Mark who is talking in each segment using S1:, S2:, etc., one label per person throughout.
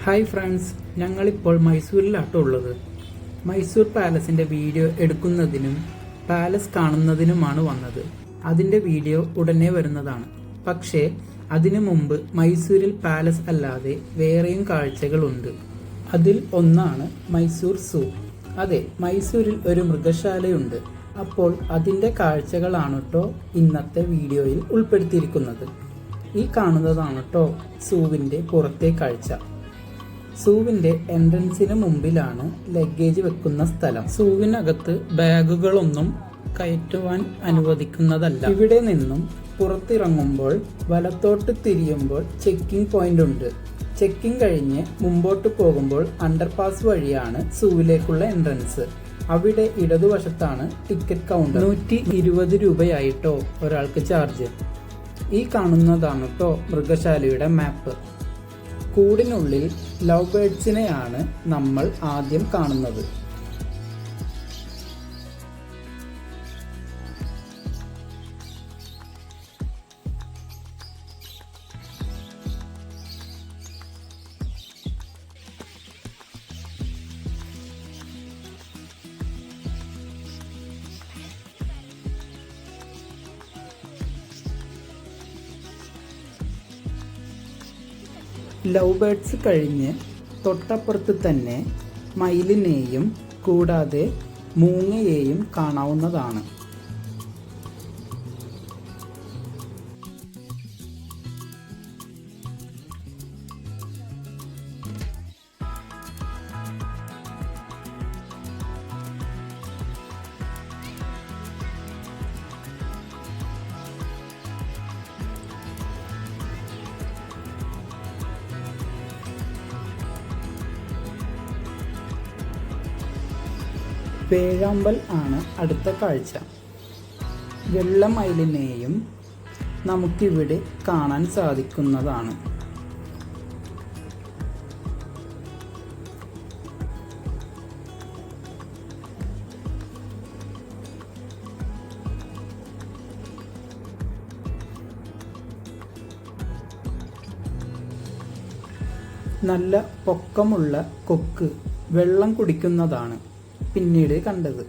S1: Hi friends, ഞങ്ങളിപ്പോൾ മൈസൂരിലാട്ടോ ഉള്ളത്. Mysore പാലസിൻ്റെ video എടുക്കുന്നതിനും പാലസ് കാണുന്നതിനുമാണ് വന്നത്. അതിൻ്റെ വീഡിയോ ഉടനെ വരുന്നതാണ്. പക്ഷേ അതിനു മുമ്പ് മൈസൂരിൽ പാലസ് അല്ലാതെ വേറെയും കാഴ്ചകളുണ്ട്. അതിൽ ഒന്നാണ് മൈസൂർ സൂ. അതെ, മൈസൂരിൽ ഒരു മൃഗശാലയുണ്ട്. അപ്പോൾ അതിൻ്റെ കാഴ്ചകളാണ് കേട്ടോ ഇന്നത്തെ വീഡിയോയിൽ ഉൾപ്പെടുത്തിയിരിക്കുന്നത്. ഈ കാണുന്നതാണ് കേട്ടോ സൂവിൻ്റെ പുറത്തെ കാഴ്ച. സൂവിൻ്റെ എൻട്രൻസിന് മുമ്പിലാണ് ലഗേജ് വെക്കുന്ന സ്ഥലം. സൂവിനകത്ത് ബാഗുകളൊന്നും കയറ്റുവാൻ അനുവദിക്കുന്നതല്ല. ഇവിടെ നിന്നും പുറത്തിറങ്ങുമ്പോൾ വലത്തോട്ട് തിരിയുമ്പോൾ ചെക്കിംഗ് പോയിന്റ് ഉണ്ട്. ചെക്കിംഗ് കഴിഞ്ഞ് മുമ്പോട്ട് പോകുമ്പോൾ അണ്ടർപാസ് വഴിയാണ് സൂവിലേക്കുള്ള എൻട്രൻസ്. അവിടെ ഇടതുവശത്താണ് ടിക്കറ്റ് കൗണ്ടർ. 120 രൂപയായിട്ടോ ഒരാൾക്ക് ചാർജ്. ഈ കാണുന്നതാണ് കേട്ടോ മൃഗശാലയുടെ മാപ്പ്. കൂടിനുള്ളിൽ ലവ് ബേർഡ്സിനെയാണ് നമ്മൾ ആദ്യം കാണുന്നത്. ലവ് ബേർഡ്സ് കഴിഞ്ഞ് തൊട്ടപ്പുറത്ത് തന്നെ മയിലിനെയും കൂടാതെ മൂങ്ങയെയും കാണാവുന്നതാണ്. വേഴാമ്പൽ ആണ് അടുത്ത കാഴ്ച. വെള്ളമയിലിനെയും നമുക്കിവിടെ കാണാൻ സാധിക്കുന്നതാണ്. നല്ല പൊക്കമുള്ള കൊക്ക് വെള്ളം കുടിക്കുന്നതാണ് പിന്നീട് കണ്ടത്.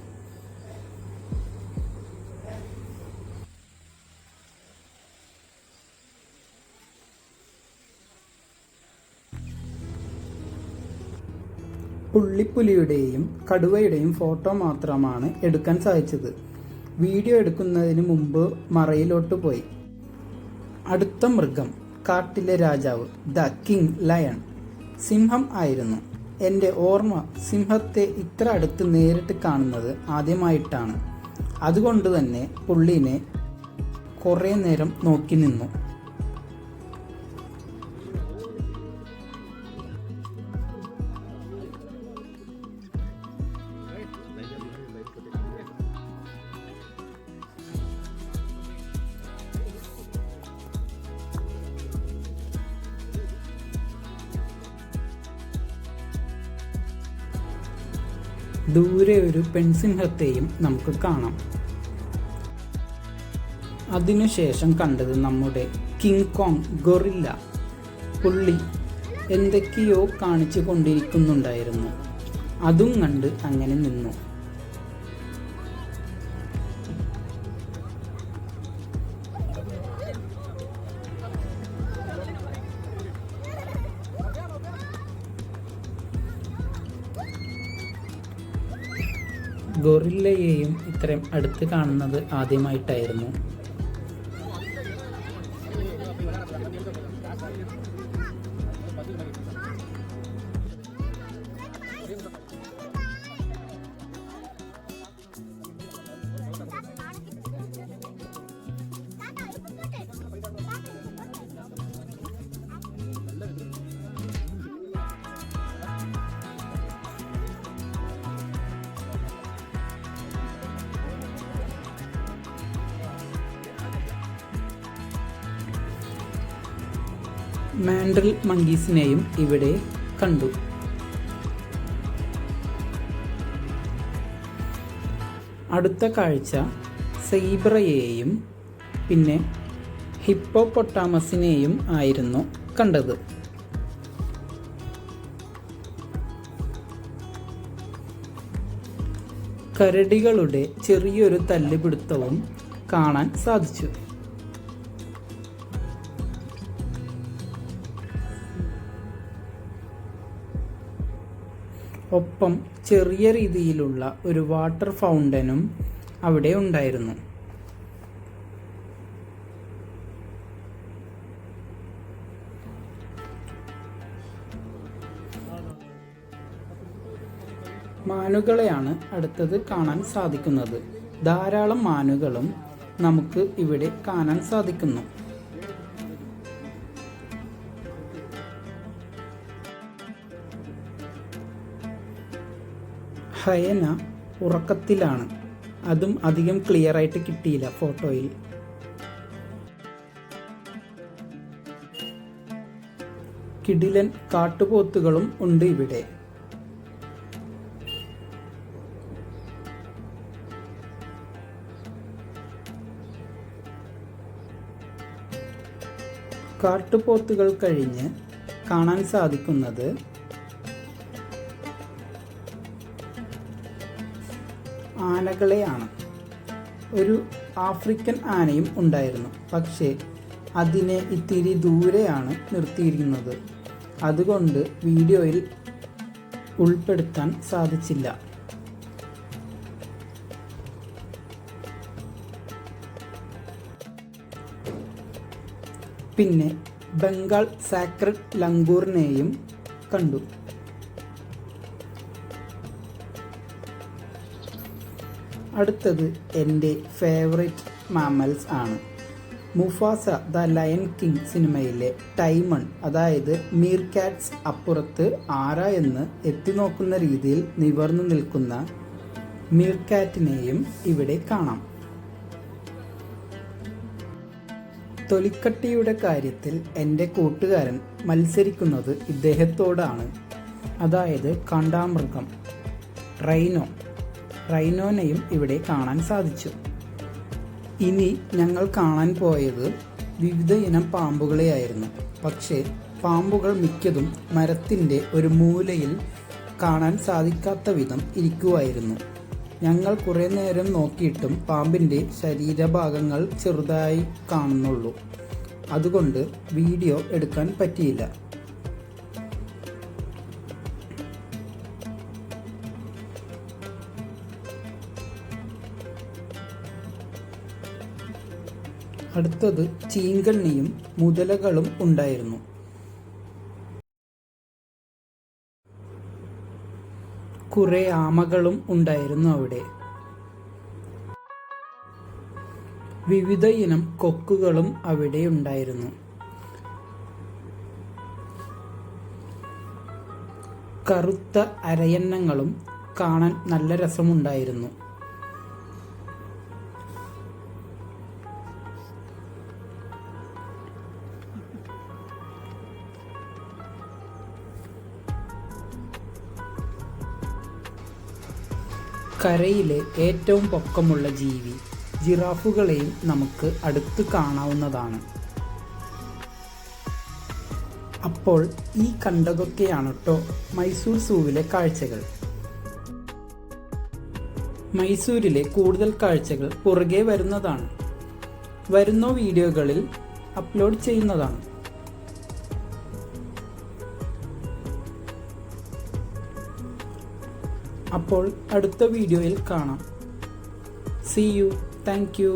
S1: പുള്ളിപ്പുലിയുടെയും കടുവയുടെയും ഫോട്ടോ മാത്രമാണ് എടുക്കാൻ സാധിച്ചത്. വീഡിയോ എടുക്കുന്നതിന് മുമ്പ് മറയിലോട്ട് പോയി. അടുത്ത മൃഗം കാട്ടിലെ രാജാവ്, ദ കിങ് ലയൺ, സിംഹം ആയിരുന്നു. എൻ്റെ ഓർമ്മ സിംഹത്തെ ഇത്ര അടുത്ത് നേരിട്ട് കാണുന്നത് ആദ്യമായിട്ടാണ്. അതുകൊണ്ട് തന്നെ പുള്ളിനെ കുറേ നേരം നോക്കി നിന്നു. ദൂരെ ഒരു പെൺസിംഹത്തെയും നമുക്ക് കാണാം. അതിനുശേഷം കണ്ടത് നമ്മുടെ കിങ് കോങ് ഗൊറില്ല. പുള്ളി എന്തൊക്കെയോ കാണിച്ചു കൊണ്ടിരിക്കുന്നുണ്ടായിരുന്നു. അതും കണ്ട് അങ്ങനെ നിന്നു. ഗൊറില്ലയെയും ഇത്രയും അടുത്ത് കാണുന്നത് ആദ്യമായിട്ടായിരുന്നു. മാൻഡ്രിൽ മങ്കീസിനെയും ഇവിടെ കണ്ടു. അടുത്ത കാഴ്ച സീബ്രയെയും പിന്നെ ഹിപ്പോപ്പൊട്ടാമസിനെയും ആയിരുന്നു കണ്ടത്. കരടികളുടെ ചെറിയൊരു തല്ലുപിടുത്തവും കാണാൻ സാധിച്ചു. ഒപ്പം ചെറിയ രീതിയിലുള്ള ഒരു വാട്ടർ ഫൗണ്ടനും അവിടെ ഉണ്ടായിരുന്നു. മാനുകളെയാണ് അടുത്തത് കാണാൻ സാധിക്കുന്നത്. ധാരാളം മാനുകളും നമുക്ക് ഇവിടെ കാണാൻ സാധിക്കുന്നു. ഹയന ഉറക്കത്തിലാണ്. അതും അധികം ക്ലിയർ ആയിട്ട് കിട്ടിയില്ല ഫോട്ടോയിൽ. കിടിലൻ കാട്ടുപോത്തുകളും ഉണ്ട് ഇവിടെ. കാട്ടുപോത്തുകൾ കഴിഞ്ഞ് കാണാൻ സാധിക്കുന്നത് ആനകളെയാണ്. ഒരു ആഫ്രിക്കൻ ആനയും ഉണ്ടായിരുന്നു, പക്ഷേ അതിനെ ഇത്തിരി ദൂരെയാണ് നിർത്തിയിരിക്കുന്നത്. അതുകൊണ്ട് വീഡിയോയിൽ ഉൾപ്പെടുത്താൻ സാധിച്ചില്ല. പിന്നെ ബംഗാൾ സാക്രഡ് ലങ്കൂറിനെയും കണ്ടു. അടുത്തത് എൻ്റെ ഫേവറേറ്റ് മാമൽസ് ആണ്. മുഫാസ ദ ലയൺ കിങ് സിനിമയിലെ ടൈമൺ, അതായത് മീർ കാറ്റ്സ് അപ്പുറത്ത് ആരാ എന്ന് എത്തിനോക്കുന്ന രീതിയിൽ നിവർന്നു നിൽക്കുന്ന മീർ കാറ്റിനെയും ഇവിടെ കാണാം. തൊലിക്കട്ടിയുടെ കാര്യത്തിൽ എൻ്റെ കൂട്ടുകാരൻ മത്സരിക്കുന്നത് ഇദ്ദേഹത്തോടാണ്, അതായത് കാണ്ടാമൃഗം റൈനോനെയും ഇവിടെ കാണാൻ സാധിച്ചു. ഇനി ഞങ്ങൾ കാണാൻ പോയത് വിവിധ ഇനം പാമ്പുകളെയായിരുന്നു. പക്ഷേ പാമ്പുകൾ മിക്കതും മരത്തിൻ്റെ ഒരു മൂലയിൽ കാണാൻ സാധിക്കാത്ത വിധം ഇരിക്കുമായിരുന്നു. ഞങ്ങൾ കുറേ നേരം നോക്കിയിട്ടും പാമ്പിൻ്റെ ശരീരഭാഗങ്ങൾ ചെറുതായി കാണുന്നുള്ളൂ. അതുകൊണ്ട് വീഡിയോ എടുക്കാൻ പറ്റിയില്ല. അടുത്തത് ചീങ്കണ്ണിയും മുതലകളും ഉണ്ടായിരുന്നു. കുറെ ആമകളും ഉണ്ടായിരുന്നു അവിടെ. വിവിധ ഇനം കൊക്കുകളും അവിടെ ഉണ്ടായിരുന്നു. കറുത്ത അരയന്നങ്ങളും കാണാൻ നല്ല രസമുണ്ടായിരുന്നു. കരയിലെ ഏറ്റവും പൊക്കമുള്ള ജീവി ജിറാഫുകളെയും നമുക്ക് അടുത്ത് കാണാവുന്നതാണ്. അപ്പോൾ ഈ കണ്ടതൊക്കെയാണ് കേട്ടോ മൈസൂർ സൂവിലെ കാഴ്ചകൾ. മൈസൂരിലെ കൂടുതൽ കാഴ്ചകൾ പുറകെ വരുന്നതാണ്. വരുന്ന വീഡിയോകളിൽ അപ്ലോഡ് ചെയ്യുന്നതാണ്. അപ്പോൾ അടുത്ത വീഡിയോയിൽ കാണാം. See you. Thank you.